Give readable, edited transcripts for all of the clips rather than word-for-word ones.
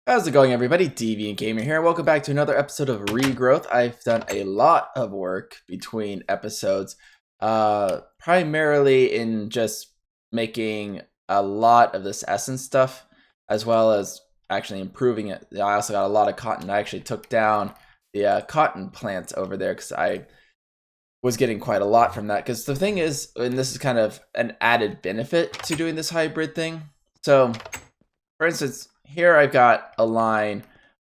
How's it going, everybody? DeviantGamer here. Welcome back to another episode of Regrowth. I've done a lot of work between episodes, primarily in just making a lot of this essence stuff, as well as actually improving it. I also got a lot of cotton. I actually took down the cotton plants over there because I was getting quite a lot from that. Because the thing is, and this is kind of an added benefit to doing this hybrid thing. So, for instance, here I've got a line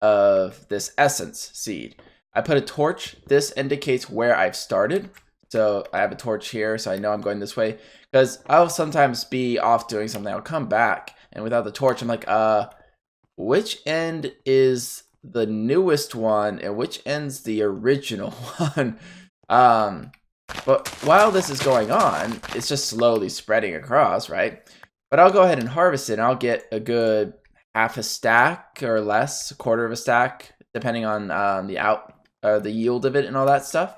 of this essence seed. I put a torch. This indicates where I've started. So I have a torch here, so I know I'm going this way. Because I'll sometimes be off doing something. I'll come back, and without the torch, I'm like, which end is the newest one, and which end's the original one? But while this is going on, it's just slowly spreading across, right? But I'll go ahead and harvest it, and I'll get a good half a stack or less, a quarter of a stack, depending on the yield of it and all that stuff.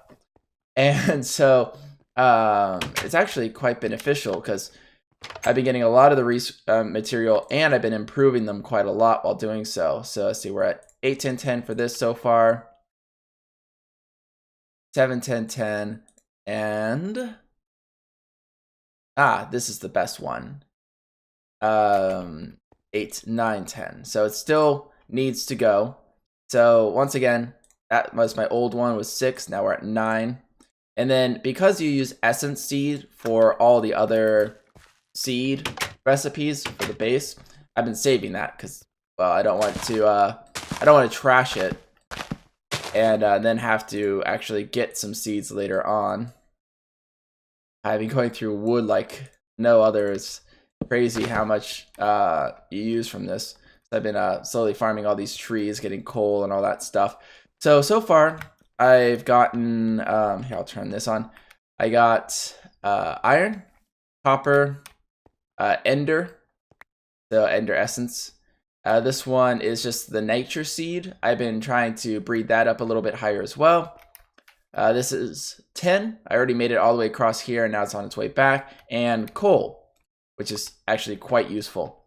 And so it's actually quite beneficial because I've been getting a lot of the material, and I've been improving them quite a lot while doing so. So let's see, we're at 8, 10, 10 for this so far. 7, 10, 10, and this is the best one. 8, 9, 10. So it still needs to go. So once again, that was my old one, was 6. Now we're at 9. And then because you use essence seed for all the other seed recipes for the base, I've been saving that because, well, I don't want to trash it and then have to actually get some seeds later on. I've been going through wood like no others. Crazy how much you use from this. So I've been slowly farming all these trees, getting coal and all that stuff. So far I've gotten here, I'll turn this on. I got iron, copper, ender, the ender essence. This one is just the nature seed. I've been trying to breed that up a little bit higher as well. This is 10. I already made it all the way across here, and now it's on its way back. And coal, which is actually quite useful.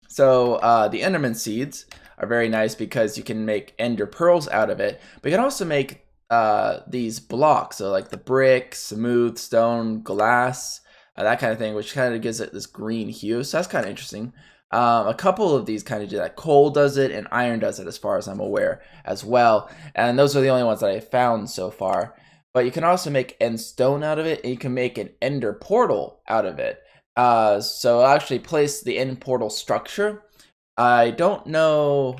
So the Enderman seeds are very nice because you can make ender pearls out of it, but you can also make these blocks, so like the brick, smooth stone, glass, that kind of thing, which kind of gives it this green hue. So that's kind of interesting. A couple of these kind of do that. Coal does it, and iron does it, as far as I'm aware, as well. And those are the only ones that I found so far. But you can also make end stone out of it, and you can make an ender portal out of it. So I'll actually place the end portal structure. I don't know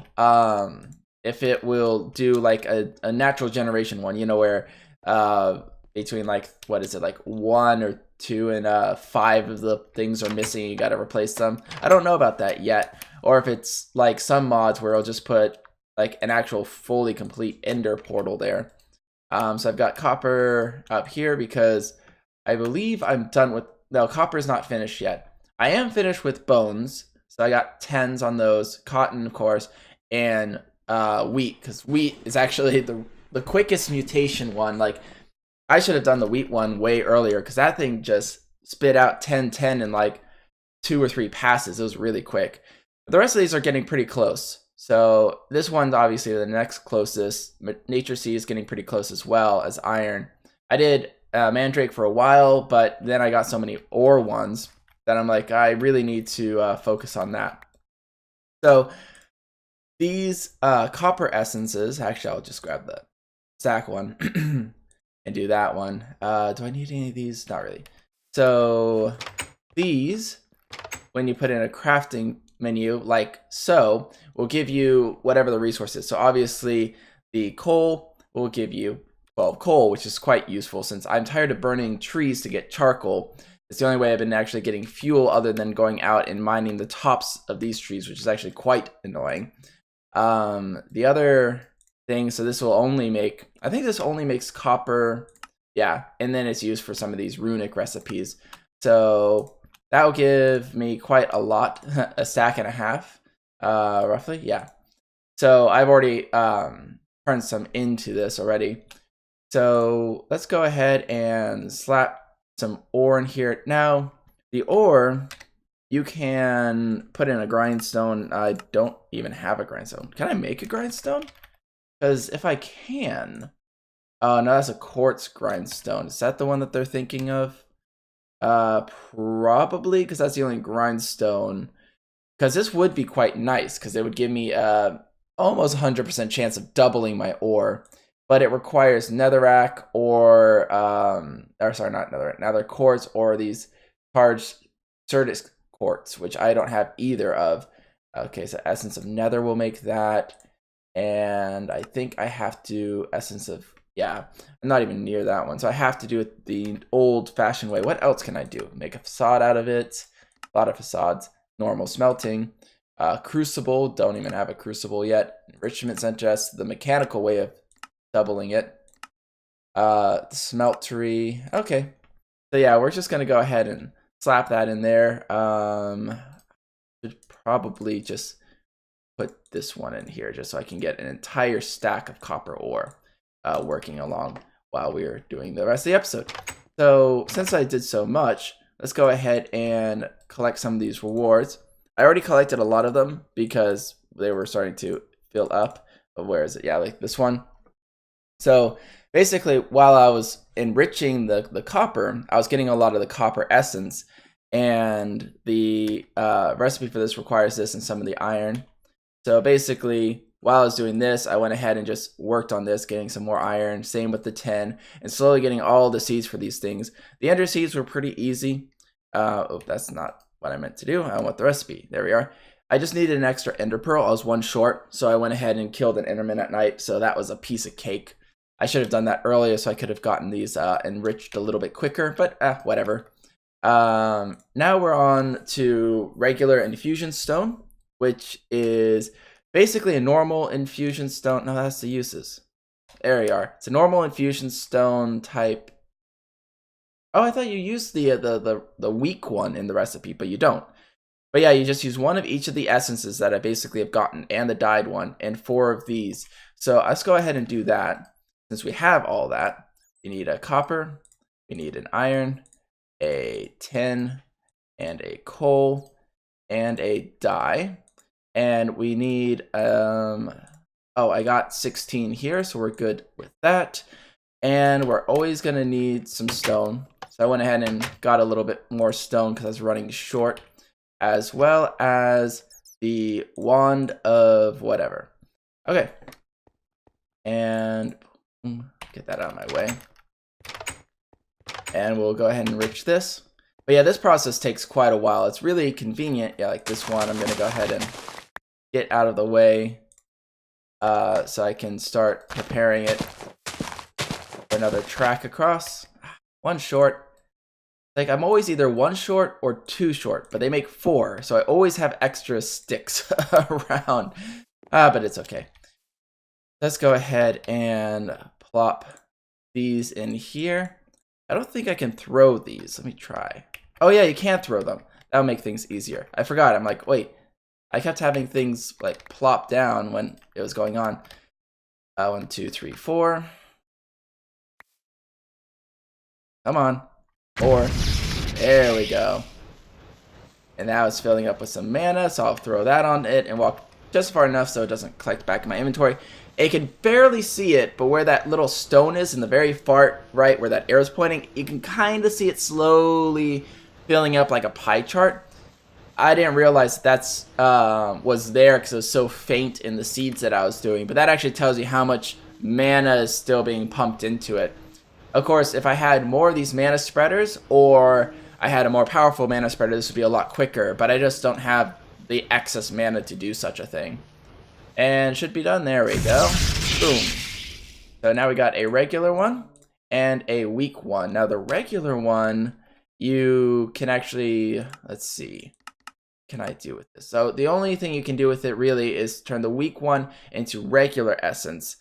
if it will do like a natural generation one, you know, where between like, what is it, like 1 or 2 and 5 of the things are missing, you gotta replace them. I don't know about that yet. Or if it's like some mods where I'll just put like an actual fully complete ender portal there. So I've got copper up here because I believe I'm done with, no, copper is not finished yet. I am finished with bones, so I got 10s on those. Cotton, of course, and wheat, because wheat is actually the quickest mutation one. Like, I should have done the wheat one way earlier, because that thing just spit out 10, 10 in like 2 or 3 passes. It was really quick. The rest of these are getting pretty close. So this one's obviously the next closest. Nature Seed is getting pretty close as well as iron. I did Mandrake for a while, but then I got so many ore ones that I'm like, I really need to focus on that. So these copper essences, actually I'll just grab the stack one and do that one. Do I need any of these? Not really. So these, when you put in a crafting menu like so, will give you whatever the resource is. So obviously the coal will give you 12 coal, which is quite useful since I'm tired of burning trees to get charcoal. It's the only way I've been actually getting fuel other than going out and mining the tops of these trees, which is actually quite annoying. The other thing, so this will only make, I think this only makes copper, yeah, and then it's used for some of these runic recipes. So that will give me quite a lot, a stack and a half, roughly, yeah. So I've already turned some into this already. So let's go ahead and slap some ore in here. Now, the ore, you can put in a grindstone. I don't even have a grindstone. Can I make a grindstone? Because if I can, oh no, that's a quartz grindstone. Is that the one that they're thinking of? Probably, because that's the only grindstone. Because this would be quite nice, because it would give me almost 100% chance of doubling my ore. But it requires netherrack or sorry, not netherrack, nether quartz or these charged certus quartz, which I don't have either of. Okay, so essence of nether will make that. And I think I have to essence of, yeah, I'm not even near that one. So I have to do it the old-fashioned way. What else can I do? Make a facade out of it. A lot of facades. Normal smelting. Crucible. Don't even have a crucible yet. Enrichment center. The mechanical way of doubling it. Smeltery. Okay. So yeah, we're just going to go ahead and slap that in there. Should probably just put this one in here just so I can get an entire stack of copper ore working along while we're doing the rest of the episode. So since I did so much, let's go ahead and collect some of these rewards. I already collected a lot of them because they were starting to fill up. But where is it? Yeah, like this one. So basically, while I was enriching the copper, I was getting a lot of the copper essence. And the recipe for this requires this and some of the iron. So basically, while I was doing this, I went ahead and just worked on this, getting some more iron. Same with the 10, and slowly getting all the seeds for these things. The ender seeds were pretty easy. Oh, that's not what I meant to do. I want the recipe. There we are. I just needed an extra ender pearl. I was one short, so I went ahead and killed an enderman at night. So that was a piece of cake. I should have done that earlier so I could have gotten these enriched a little bit quicker, but whatever. Now we're on to regular infusion stone, which is basically a normal infusion stone. No, that's the uses. There we are. It's a normal infusion stone type. Oh, I thought you used the weak one in the recipe, but you don't. But yeah, you just use one of each of the essences that I basically have gotten, and the dyed one, and 4 of these. So let's go ahead and do that. Since we have all that, we need a copper, we need an iron, a tin, and a coal, and a dye. And we need, oh, I got 16 here, so we're good with that. And we're always going to need some stone. So I went ahead and got a little bit more stone because I was running short, as well as the wand of whatever. Okay. And get that out of my way. And we'll go ahead and enrich this. But yeah, this process takes quite a while. It's really convenient. Yeah, like this one, I'm going to go ahead and get out of the way so I can start preparing it for another track across. One short. Like, I'm always either one short or 2 short, but they make 4, so I always have extra sticks around. But it's okay. Let's go ahead and plop these in here. I don't think I can throw these. Let me try. Oh yeah, you can throw them. That'll make things easier. I forgot. I'm like, wait. I kept having things like plop down when it was going on. 1, 2, 3, 4. Come on. 4. There we go. And now it's filling up with some mana, so I'll throw that on it and walk just far enough so it doesn't collect back in my inventory. You can barely see it, but where that little stone is in the very far right where that arrow's pointing, you can kind of see it slowly filling up like a pie chart. I didn't realize that's was there because it was so faint in the seeds that I was doing, but that actually tells you how much mana is still being pumped into it. Of course, if I had more of these mana spreaders, or I had a more powerful mana spreader, this would be a lot quicker, but I just don't have the excess mana to do such a thing. And should be done. There we go. Boom. So now we got a regular one and a weak one. Now the regular one, you can actually, let's see, what can I do with this? So the only thing you can do with it really is turn the weak one into regular essence.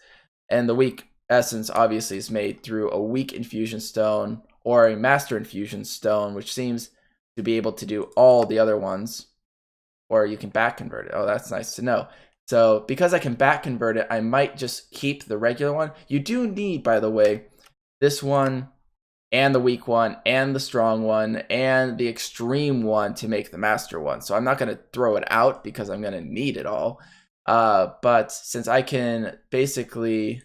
And the weak essence obviously is made through a weak infusion stone or a master infusion stone, which seems to be able to do all the other ones. Or you can back convert it. Oh, that's nice to know. So because I can back convert it, I might just keep the regular one. You do need, by the way, this one and the weak one, and the strong one, and the extreme one to make the master one. So I'm not going to throw it out because I'm going to need it all. But since I can basically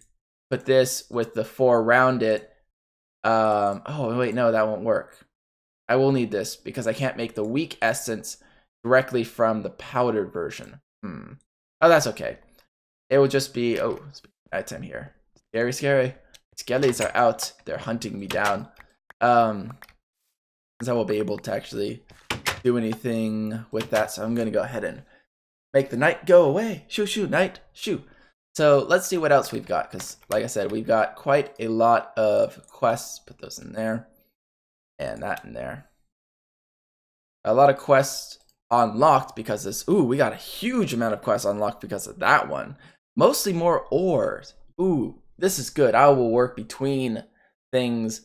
put this with the 4 around it, oh wait, no, that won't work. I will need this because I can't make the weak essence directly from the powdered version. Oh, that's okay. It will just be, oh, nighttime here. Scary, scary. Skellies are out. They're hunting me down. So I won't be able to actually do anything with that. So I'm going to go ahead and make the night go away. Shoo, shoo, night, shoo. So let's see what else we've got. Because like I said, we've got quite a lot of quests. Put those in there. And that in there. A lot of quests unlocked because this. Ooh, we got a huge amount of quests unlocked because of that one. Mostly more ores. Ooh, this is good. I will work between things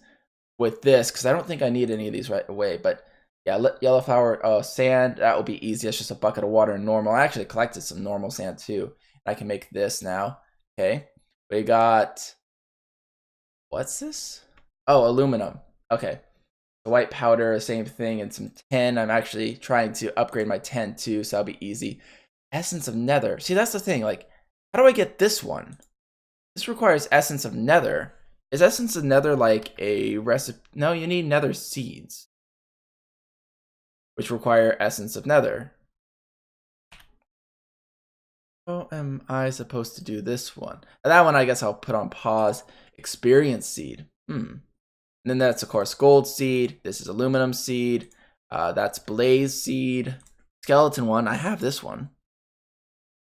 with this because I don't think I need any of these right away. But yeah, yellow flower, sand, that will be easy. It's just a bucket of water and normal. I actually collected some normal sand too. I can make this now. Okay, we got, what's this? Oh, aluminum. Okay. The white powder, same thing, and some tin. I'm actually trying to upgrade my tin too, so that'll be easy. Essence of nether. See, that's the thing. Like, how do I get this one? This requires essence of nether. Is essence of nether like a recipe? No, you need nether seeds, which require essence of nether. How am I supposed to do this one? That one, I guess I'll put on pause. Experience seed. And then that's, of course, gold seed. This is aluminum seed. That's blaze seed. Skeleton one. I have this one.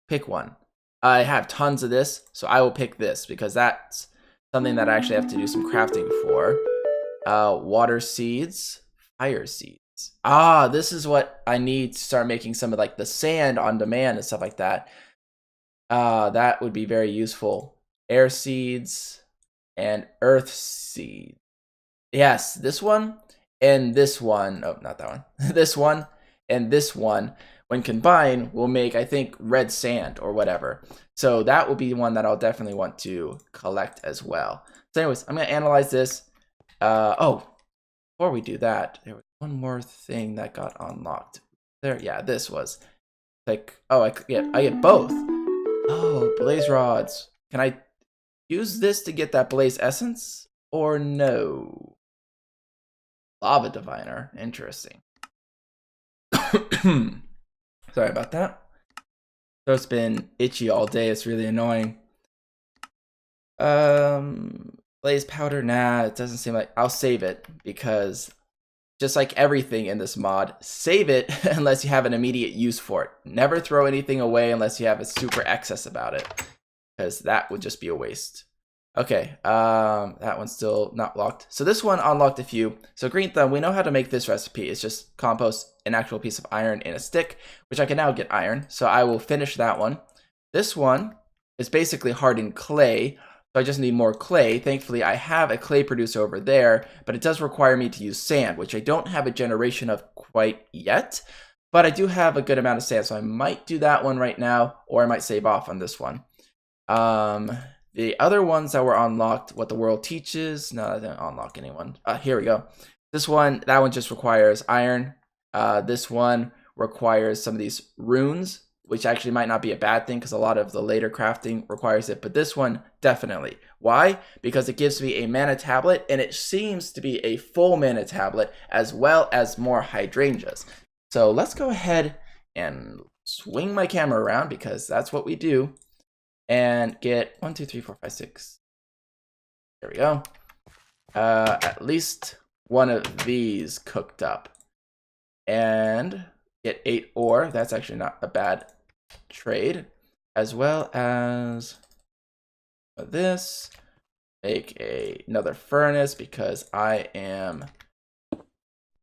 Pick one. I have tons of this, so I will pick this because that's something that I actually have to do some crafting for. Water seeds. Fire seeds. Ah, this is what I need to start making some of like the sand on demand and stuff like that. That would be very useful. Air seeds and earth seeds. Yes, this one and this one. Oh, not that one. This one and this one, when combined, will make, I think, red sand or whatever. So that will be one that I'll definitely want to collect as well. So anyways, I'm going to analyze this. Oh, before we do that, there was one more thing that got unlocked. There, yeah, this was like, oh, I get both. Oh, blaze rods. Can I use this to get that blaze essence or no? Lava diviner, interesting. Sorry about that. So it's been itchy all day. It's really annoying. Blaze powder, nah, it doesn't seem like. I'll save it because just like everything in this mod, save it unless you have an immediate use for it. Never throw anything away unless you have a super excess about it, because that would just be a waste. Okay, that one's still not locked. So this one unlocked a few. So green thumb, we know how to make this recipe. It's just compost an actual piece of iron in a stick, which I can now get iron. So I will finish that one. This one is basically hardened clay. So I just need more clay. Thankfully, I have a clay producer over there, but it does require me to use sand, which I don't have a generation of quite yet. But I do have a good amount of sand, so I might do that one right now, or I might save off on this one. The other ones that were unlocked, what the world teaches. No, I didn't unlock anyone. Here we go. This one, that one just requires iron. This one requires some of these runes, which actually might not be a bad thing because a lot of the later crafting requires it. But this one, definitely. Why? Because it gives me a mana tablet, and it seems to be a full mana tablet as well as more hydrangeas. So let's go ahead and swing my camera around because that's what we do. And get 1, 2, 3, 4, 5, 6. There we go. At least one of these cooked up. And get 8 ore. That's actually not a bad trade. As well as this. Make another furnace because I am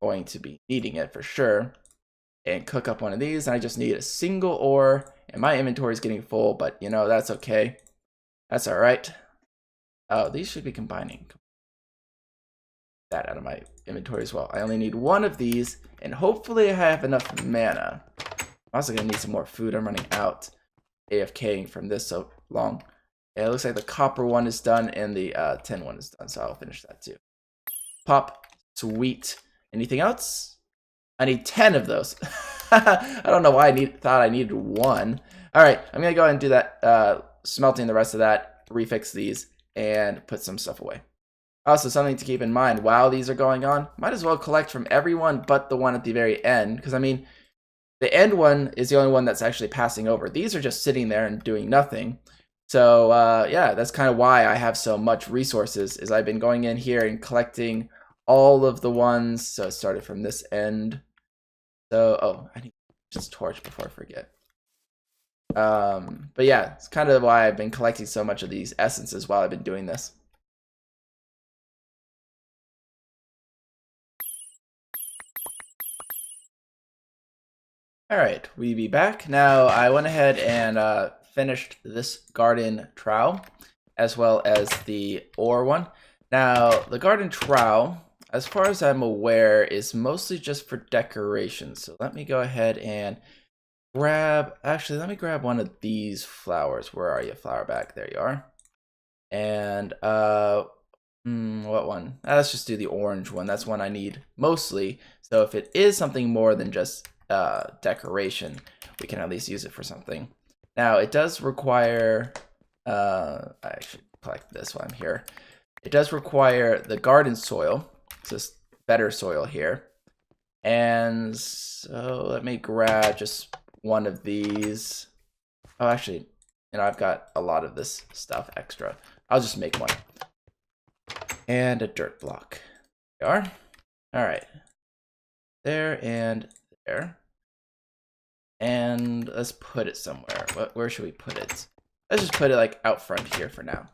going to be needing it for sure. And cook up one of these. And I just need a single ore. And my inventory is getting full, but you know, that's okay. That's all right. Oh, these should be combining. That out of my inventory as well. I only need one of these, and hopefully I have enough mana. I'm also gonna need some more food. I'm running out. AFKing from this so long. Yeah, it looks like the copper one is done and the tin one is done, so I'll finish that too. Pop. Sweet. Anything else? I need 10 of those. I don't know why I thought I needed 1. All right, I'm gonna go ahead and do that, smelting the rest of that, refix these, and put some stuff away. Also, something to keep in mind while these are going on, might as well collect from everyone but the one at the very end, because I mean, the end one is the only one that's actually passing over. These are just sitting there and doing nothing. So yeah, that's kind of why I have so much resources, is I've been going in here and collecting all of the ones. So it started from this end. So, oh, I need to just torch before I forget. But yeah, it's kind of why I've been collecting so much of these essences while I've been doing this. All right, we be back. Now, I went ahead and finished this garden trowel, as well as the ore one. Now, the garden trowel, as far as I'm aware, is mostly just for decoration. So let me go ahead and grab, actually, let me grab one of these flowers. Where are you, flower bag? There you are. And what one? Let's just do the orange one. That's one I need mostly. So if it is something more than just decoration, we can at least use it for something. Now it does require I should collect this while I'm here. It does require the garden soil, just better soil here. And so let me grab just one of these. Oh, actually, you know, I've got a lot of this stuff extra. I'll just make one. And a dirt block. There we are. All right. There and there. And let's put it somewhere. Where should we put it? Let's just put it like out front here for now.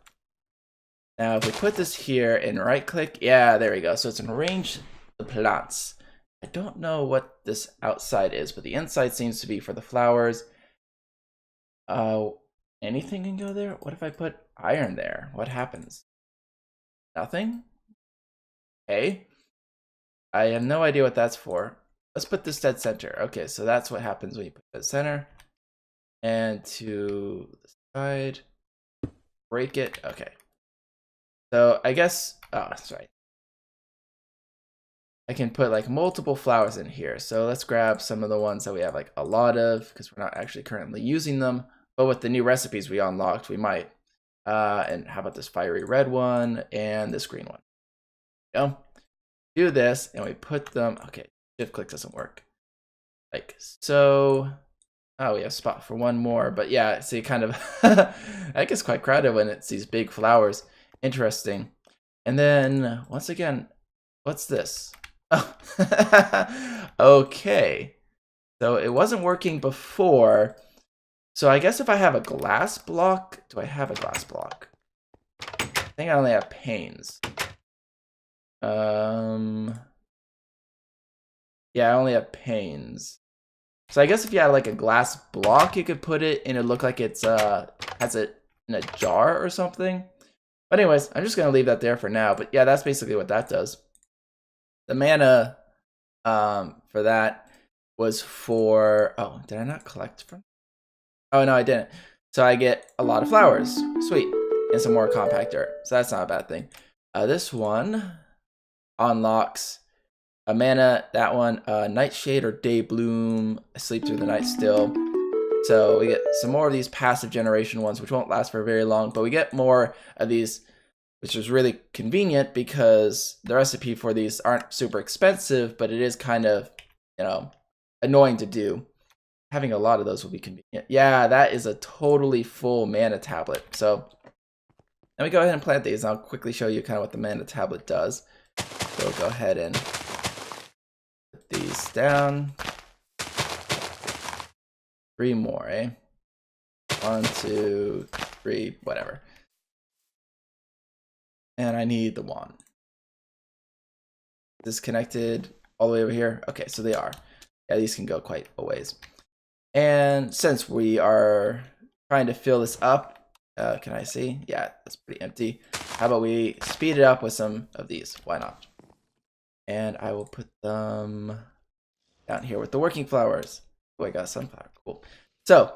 Now, if we put this here and right click, yeah, there we go. So it's arrange the plants. I don't know what this outside is, but the inside seems to be for the flowers. Anything can go there? What if I put iron there? What happens? Nothing? Okay. I have no idea what that's for. Let's put this dead center. Okay, so that's what happens when you put dead center. And to the side, break it. Okay. So I guess, oh, that's right. I can put like multiple flowers in here. So let's grab some of the ones that we have like a lot of, because we're not actually currently using them. But with the new recipes we unlocked, we might. And how about this fiery red one and this green one? Go. Do this, and we put them. Okay, shift click doesn't work. Like so. Oh, we have spot for one more, but yeah, see, kind of. I guess quite crowded when it's these big flowers. Interesting. And then once again, what's this? Oh, okay. So it wasn't working before. So I guess if I have a glass block, do I have a glass block? I think I only have panes. Yeah, I only have panes. So I guess if you had like a glass block, you could put it and it look like it's has it in a jar or something. But anyways, I'm just gonna leave that there for now. But yeah, that's basically what that does. The mana for that was for, oh, did I not collect from? Oh no, I didn't. So I get a lot of flowers. Sweet. And some more compact dirt. So that's not a bad thing. This one unlocks a mana, that one, Nightshade or Day Bloom, Sleep Through the Night Still. So we get some more of these passive generation ones, which won't last for very long, but we get more of these, which is really convenient because the recipe for these aren't super expensive, but it is kind of, you know, annoying to do. Having a lot of those will be convenient. Yeah, that is a totally full mana tablet. So let me go ahead and plant these, and I'll quickly show you kind of what the mana tablet does. So we'll go ahead and put these down. 3 more, eh? 1, 2, 3, whatever. And I need the wand. Disconnected all the way over here. Okay, so they are. Yeah, these can go quite a ways. And since we are trying to fill this up, can I see? Yeah, that's pretty empty. How about we speed it up with some of these? Why not? And I will put them down here with the working flowers. Oh, I got sunflower. Cool. So,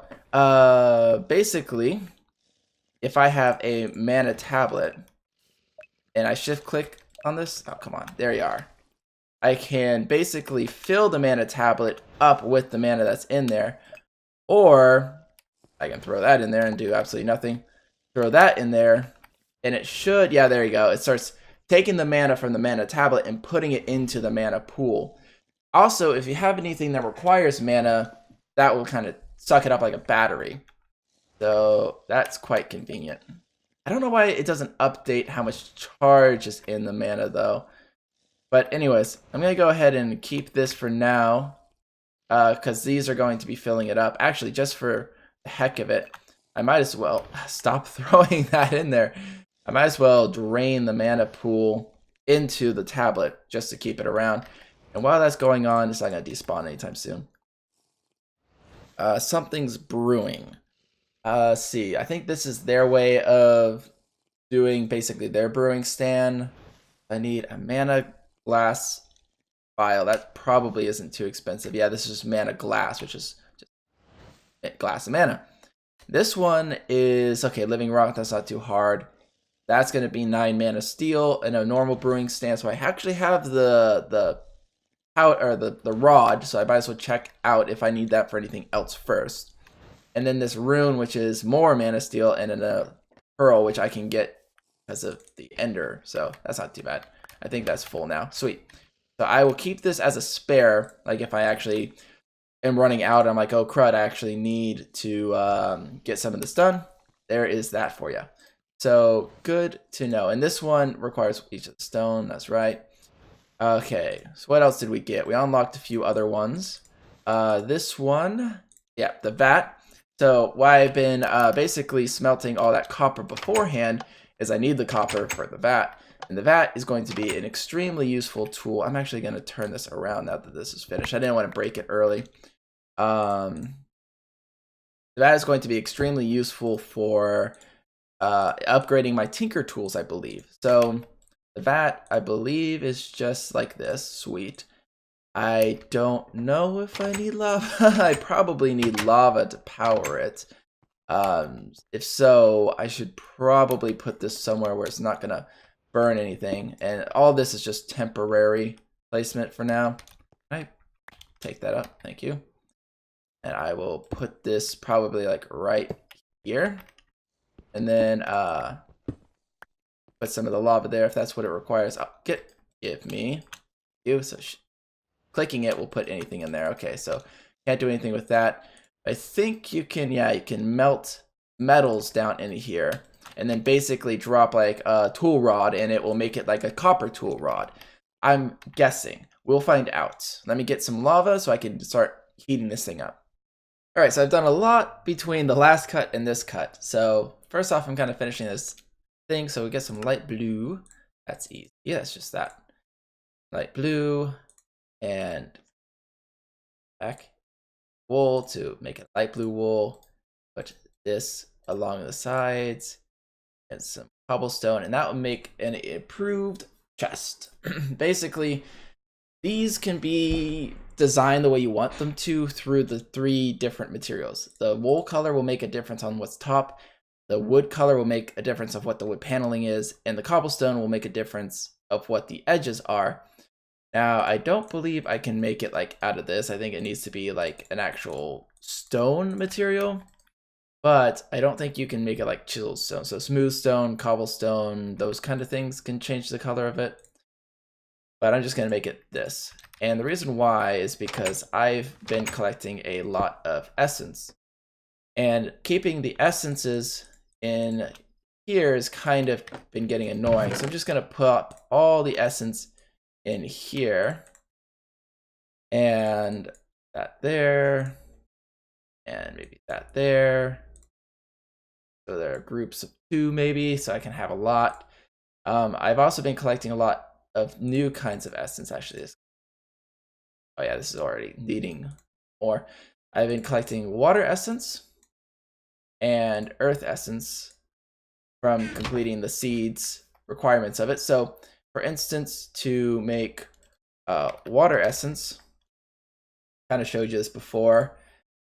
basically, if I have a mana tablet and I shift click on this? Oh, come on. There you are. I can basically fill the mana tablet up with the mana that's in there. Or I can throw that in there and do absolutely nothing. Throw that in there. And it should, yeah, there you go. It starts taking the mana from the mana tablet and putting it into the mana pool. Also, if you have anything that requires mana, that will kind of suck it up like a battery. So that's quite convenient. I don't know why it doesn't update how much charge is in the mana though. But anyways, I'm going to go ahead and keep this for now. Because these are going to be filling it up. Actually, just for the heck of it, I might as well stop throwing that in there. I might as well drain the mana pool into the tablet just to keep it around. And while that's going on, it's not going to despawn anytime soon. Something's brewing. See, I think this is their way of doing basically their brewing stand. I need a mana glass vial. That probably isn't too expensive. Yeah, this is just mana glass, which is just glass of mana. This one is, okay, living rock, that's not too hard. That's going to be 9 mana steel and a normal brewing stand. So I actually have the rod, so I might as well check out if I need that for anything else first. And then this rune, which is more mana steel, and then a pearl, which I can get because of the ender. So that's not too bad. I think that's full now. Sweet. So I will keep this as a spare. Like if I actually am running out, I'm like, oh crud, I actually need to get some of this done. There is that for you. So good to know. And this one requires each of the stone. That's right. Okay, so what else did we get? We unlocked a few other ones. This one, yeah, the vat. So why I've been basically smelting all that copper beforehand is I need the copper for the vat. And the vat is going to be an extremely useful tool. I'm actually going to turn this around now that this is finished. I didn't want to break it early. The vat is going to be extremely useful for upgrading my tinker tools, I believe. So the vat, I believe, is just like this. Sweet. I don't know if I need lava. I probably need lava to power it. If so, I should probably put this somewhere where it's not going to burn anything. And all this is just temporary placement for now. I take that up. Thank you. And I will put this probably like right here. And then put some of the lava there if that's what it requires. Oh, give me you. So clicking it will put anything in there. Okay, so can't do anything with that. I think you can, yeah, you can melt metals down in here and then basically drop like a tool rod and it will make it like a copper tool rod. I'm guessing. We'll find out. Let me get some lava so I can start heating this thing up. All right, so I've done a lot between the last cut and this cut. So first off, I'm kind of finishing this thing. So we get some light blue. That's easy. Yeah, it's just that. Light blue and back wool to make a light blue wool. Put this along the sides and some cobblestone, and that will make an improved chest. Basically, these can be designed the way you want them to through the 3 different materials. The wool color will make a difference on what's top. The wood color will make a difference of what the wood paneling is, and the cobblestone will make a difference of what the edges are. Now, I don't believe I can make it like out of this. I think it needs to be like an actual stone material, but I don't think you can make it like chiseled stone. So smooth stone, cobblestone, those kind of things can change the color of it. But I'm just going to make it this. And the reason why is because I've been collecting a lot of essence. And keeping the essences in here has kind of been getting annoying. So I'm just going to put all the essence in here. And that there. And maybe that there. So there are groups of 2 maybe, so I can have a lot. I've also been collecting a lot of new kinds of essence. Actually, oh yeah, this is already needing more. I've been collecting water essence and earth essence from completing the seeds requirements of it. So for instance, to make water essence, kind of showed you this before,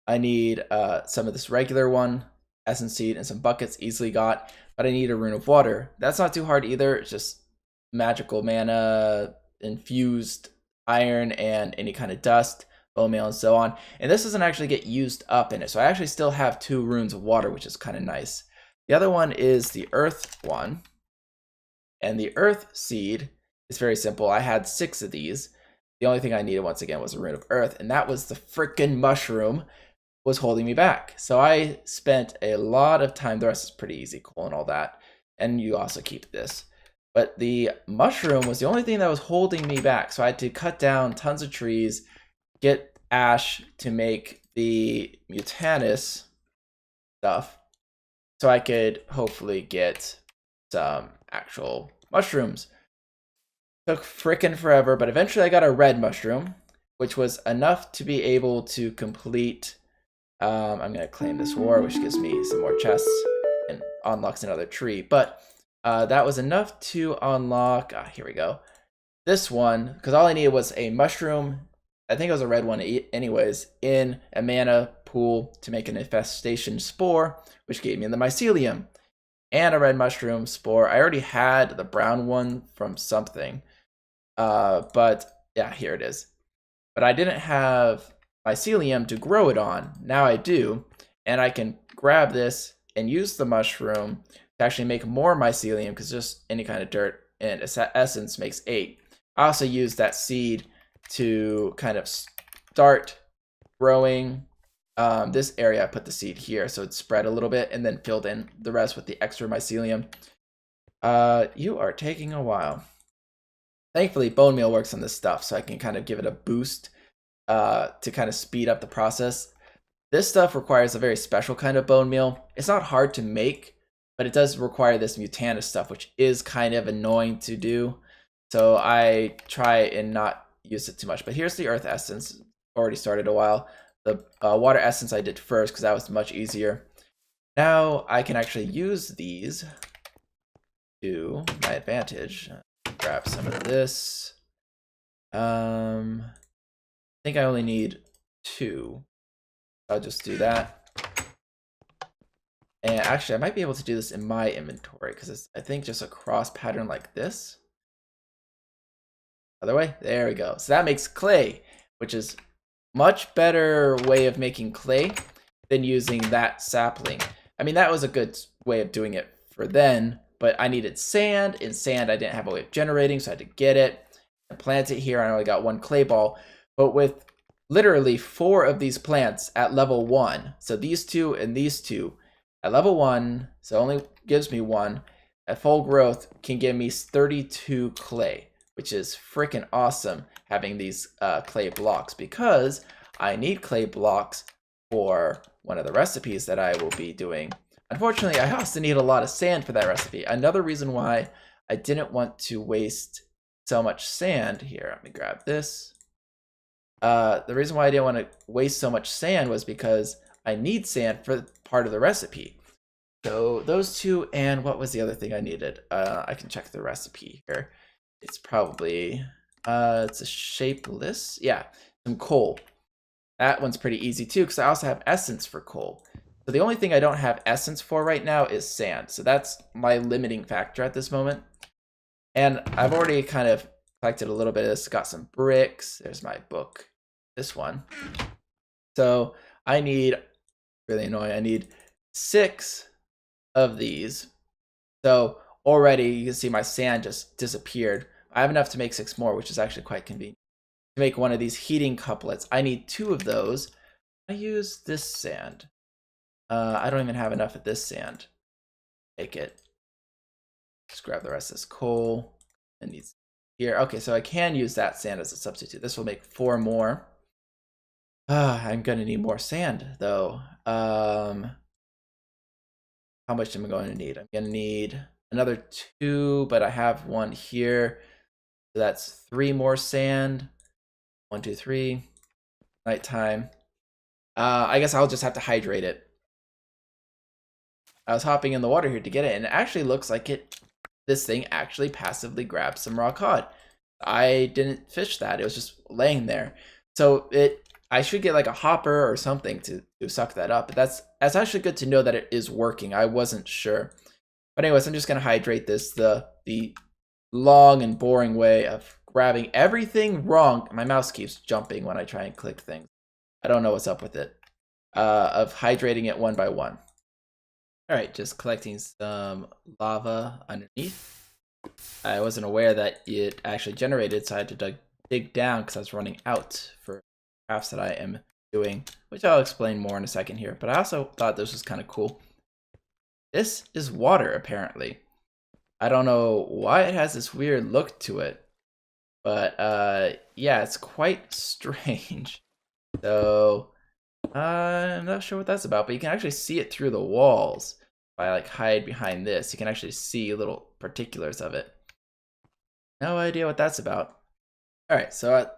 I need some of this regular one, essence seed, and some buckets, easily got, but I need a rune of water. That's not too hard either. It's just magical mana, infused iron, and any kind of dust, bone meal, and so on. And this doesn't actually get used up in it. So I actually still have 2 runes of water, which is kind of nice. The other one is the earth one. And the earth seed is very simple. I had 6 of these. The only thing I needed once again was a rune of earth, and that was the freaking mushroom was holding me back. So I spent a lot of time. The rest is pretty easy, cool and all that. And you also keep this. But the mushroom was the only thing that was holding me back. So I had to cut down tons of trees, get ash to make the mutanus stuff, so I could hopefully get some actual mushrooms. Took frickin' forever, but eventually I got a red mushroom, which was enough to be able to complete. I'm gonna claim this war, which gives me some more chests and unlocks another tree. But that was enough to unlock. Here we go. This one, because all I needed was a mushroom. I think it was a red one, anyways, in a mana pool to make an infestation spore, which gave me the mycelium. And a red mushroom spore. I already had the brown one from something. But yeah, here it is. But I didn't have mycelium to grow it on. Now I do. And I can grab this and use the mushroom to actually make more mycelium, because just any kind of dirt and essence makes 8. I also use that seed to kind of start growing this area. I put the seed here so it spread a little bit, and then filled in the rest with the extra mycelium. You are taking a while. Thankfully, bone meal works on this stuff, so I can kind of give it a boost to kind of speed up the process. This stuff requires a very special kind of bone meal. It's not hard to make, but it does require this mutanus stuff, which is kind of annoying to do. So I try and not use it too much. But here's the earth essence. Already started a while. The water essence I did first because that was much easier. Now I can actually use these to my advantage. Grab some of this. I think I only need 2. I'll just do that. And actually, I might be able to do this in my inventory because it's, I think, just a cross pattern like this. Other way. There we go. So that makes clay, which is much better way of making clay than using that sapling. I mean, that was a good way of doing it for then, but I needed sand. In sand, I didn't have a way of generating, so I had to get it and plant it here. I only got 1 clay ball, but with literally 4 of these plants at level 1, so these 2 and these 2 at level 1, so only gives me 1, at full growth can give me 32 clay, which is freaking awesome having these clay blocks, because I need clay blocks for one of the recipes that I will be doing. Unfortunately, I also need a lot of sand for that recipe. Another reason why I didn't want to waste so much sand, here, let me grab this. The reason why I didn't want to waste so much sand was because I need sand for part of the recipe. So those 2, and what was the other thing I needed? I can check the recipe here. It's probably, it's a shapeless, yeah, some coal. That one's pretty easy too, because I also have essence for coal. So the only thing I don't have essence for right now is sand. So that's my limiting factor at this moment. And I've already kind of collected a little bit of this, got some bricks. There's my book, this one. So I need, really annoying, I need 6 of these. So already you can see my sand just disappeared. I have enough to make 6 more, which is actually quite convenient. To make one of these heating couplets, I need 2 of those. I use this sand. I don't even have enough of this sand. Make it. Just grab the rest of this coal. It needs here. Okay, so I can use that sand as a substitute. This will make 4 more. I'm gonna need more sand though. How much am I going to need? I'm gonna need another 2, but I have 1 here. So that's 3 more sand. 1, 2, 3. Nighttime. I guess I'll just have to hydrate it. I was hopping in the water here to get it, and it actually looks like this thing actually passively grabbed some raw cod. I didn't fish that. It was just laying there. So I should get like a hopper or something to suck that up. But that's actually good to know that it is working. I wasn't sure. But anyways, I'm just gonna hydrate this. The long and boring way of grabbing everything wrong. My mouse keeps jumping when I try and click things. I don't know what's up with it. Of hydrating it one by one. All right, just collecting some lava underneath. I wasn't aware that it actually generated, so I had to dig down because I was running out for crafts that I am doing, which I'll explain more in a second here. But I also thought this was kind of cool. This is water, apparently. I don't know why it has this weird look to it, but yeah, it's quite strange. So I'm not sure what that's about, but you can actually see it through the walls. If I like hide behind this, you can actually see little particulars of it. No idea what that's about. All right, so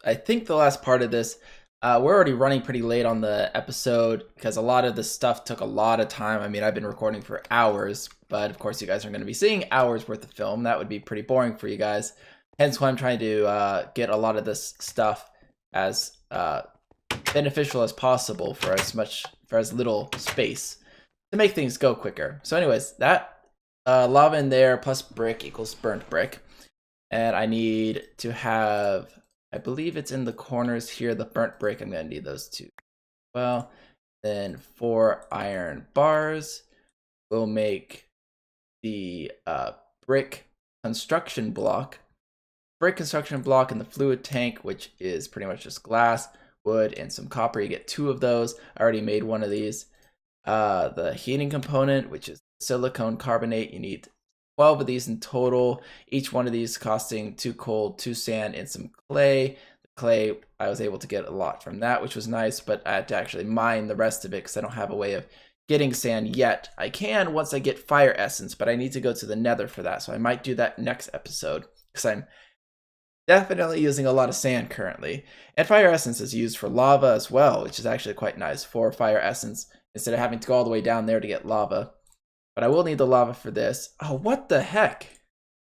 I think the last part of this, we're already running pretty late on the episode because a lot of this stuff took a lot of time. I mean, I've been recording for hours, but of course you guys aren't going to be seeing hours worth of film. That would be pretty boring for you guys. Hence why I'm trying to get a lot of this stuff as beneficial as possible for as little space to make things go quicker. So anyways, that lava in there plus brick equals burnt brick. And I need to have, I believe it's in the corners here, the burnt brick. I'm going to need those two. Well, then 4 iron bars will make the brick construction block. Brick construction block in the fluid tank, which is pretty much just glass, wood, and some copper. You get 2 of those. I already made one of these. The heating component, which is silicone carbonate, you need 12 of these in total, each one of these costing 2 coal, 2 sand, and some clay. The clay, I was able to get a lot from that, which was nice, but I had to actually mine the rest of it because I don't have a way of getting sand yet. I can once I get fire essence, but I need to go to the nether for that, so I might do that next episode because I'm definitely using a lot of sand currently. And fire essence is used for lava as well, which is actually quite nice for fire essence instead of having to go all the way down there to get lava. But I will need the lava for this. Oh, what the heck?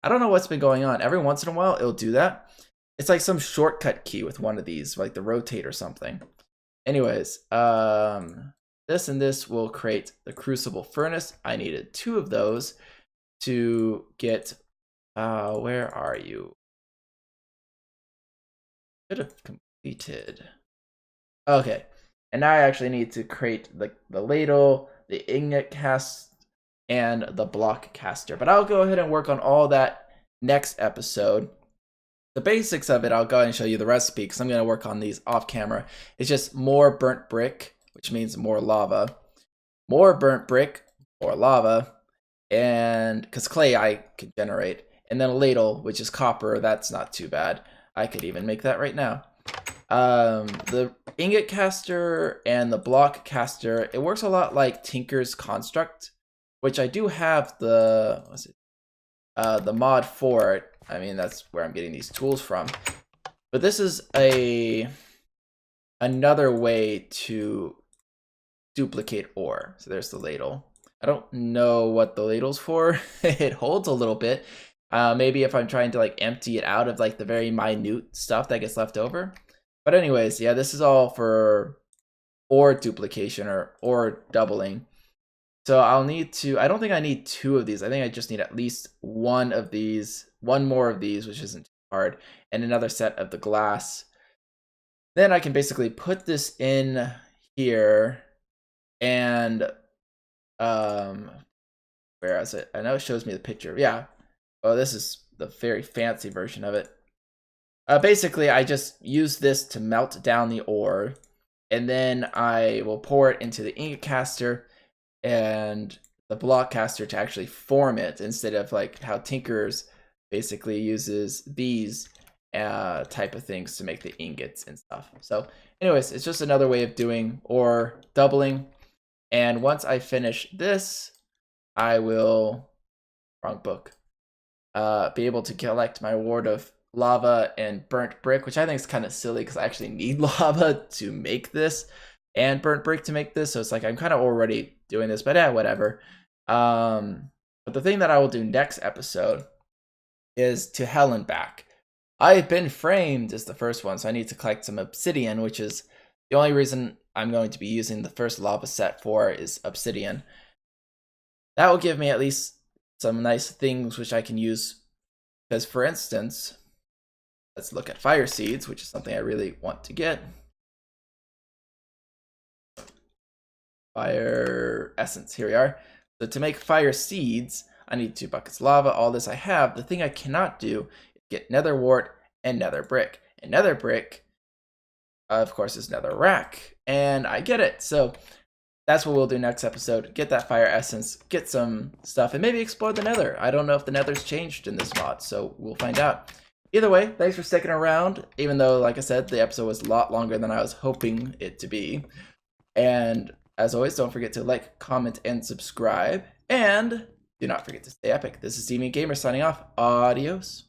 I don't know what's been going on. Every once in a while, it'll do that. It's like some shortcut key with one of these, like the rotate or something. Anyways, this and this will create the crucible furnace. I needed 2 of those to get, where are you? Should have completed. Okay, and now I actually need to create the ladle, the ingot cast, and the block caster. But I'll go ahead and work on all that next episode. The basics of it, I'll go ahead and show you the recipe because I'm going to work on these off camera. It's just more burnt brick, which means more lava. More burnt brick, more lava. And because clay I can generate. And then a ladle, which is copper. That's not too bad. I could even make that right now. The ingot caster and the block caster, it works a lot like Tinker's Construct, which I do have the mod for it. I mean, that's where I'm getting these tools from. But this is another way to duplicate ore. So there's the ladle. I don't know what the ladle's for. It holds a little bit. Maybe if I'm trying to like empty it out of like the very minute stuff that gets left over. But anyways, yeah, this is all for ore duplication or ore doubling. So I'll need to, I don't think I need 2 of these. I think I just need at least 1 of these, 1 more of these, which isn't too hard, and another set of the glass. Then I can basically put this in here and, where is it? I know it shows me the picture. Yeah. Oh, this is the very fancy version of it. Basically, I just use this to melt down the ore, and then I will pour it into the ingot caster and the block caster to actually form it instead of like how Tinker's basically uses these type of things to make the ingots and stuff. So anyways, it's just another way of doing ore doubling. And once I finish this, I will, wrong book, be able to collect my reward of lava and burnt brick, which I think is kind of silly because I actually need lava to make this and burnt brick to make this. So it's like I'm kind of already doing this, but yeah, whatever. But the thing that I will do next episode is to hell and back. I've been framed is the first one, so I need to collect some obsidian, which is the only reason I'm going to be using the first lava set for is obsidian. That will give me at least some nice things which I can use Because for instance, let's look at fire seeds, which is something I really want to get. Fire essence, here we are. So to make fire seeds, I need 2 buckets of lava, all this I have. The thing I cannot do is get nether wart and nether brick. And nether brick, of course, is nether rack. And I get it. So that's what we'll do next episode. Get that fire essence, get some stuff, and maybe explore the nether. I don't know if the nether's changed in this mod, so we'll find out. Either way, thanks for sticking around, even though, like I said, the episode was a lot longer than I was hoping it to be. And as always, don't forget to like, comment, and subscribe. And do not forget to stay epic. This is DeviantGamer signing off. Adios.